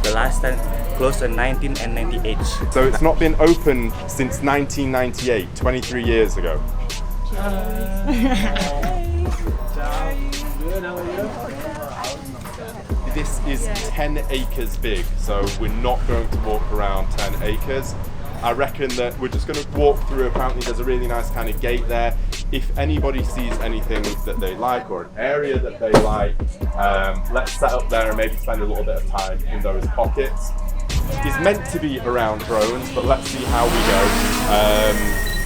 The last time closed in 1998. So it's not been open since 1998, 23 years ago. This is 10 acres big, so we're not going to walk around 10 acres. I reckon that we're just going to walk through. Apparently there's a really nice kind of gate there. If anybody sees anything that they like or an area that they like, let's set up there and maybe spend a little bit of time in those pockets. It's meant to be around drones, but let's see how we go.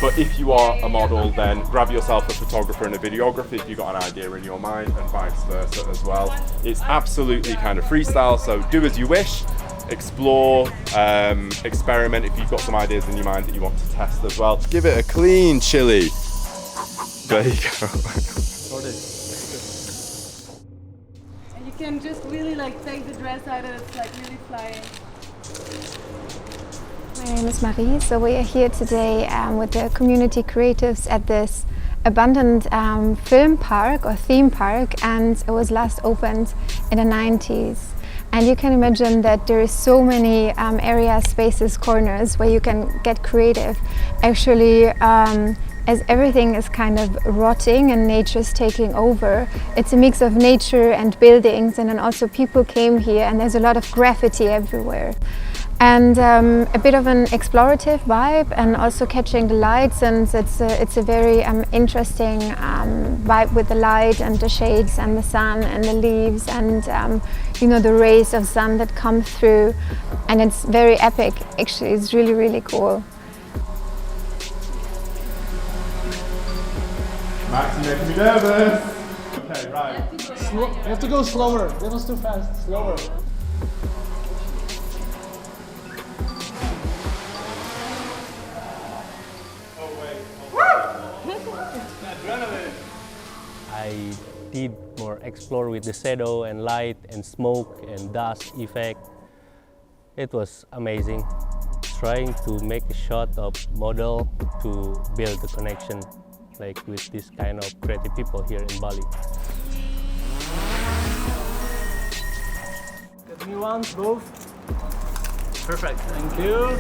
But if you are a model, then grab yourself a photographer and a videographer if you've got an idea in your mind, and vice versa as well. It's absolutely kind of freestyle, so do as you wish. Explore, experiment if you've got some ideas in your mind that you want to test as well. Give it a clean chili. There you go. And you can just really like take the dress out and it's like really flying. My name is Marie, so we are here today with the community creatives at this abandoned film park or theme park, and it was last opened in the 90s. And you can imagine that there is so many areas, spaces, corners where you can get creative. Actually, as everything is kind of rotting and nature's taking over, it's a mix of nature and buildings, and then also people came here and there's a lot of graffiti everywhere. And a bit of an explorative vibe, and also catching the lights, and it's a very interesting vibe with the light and the shades and the sun and the leaves and you know, the rays of sun that come through, and it's very epic. Actually, it's really, really cool. Max, you're making me nervous. Okay, right. You have to go slower. That was too fast. Slower. I did more explore with the shadow and light and smoke and dust effect. It was amazing. Trying to make a shot of model to build the connection like with this kind of creative people here in Bali. Get me one, both. Perfect, thank you.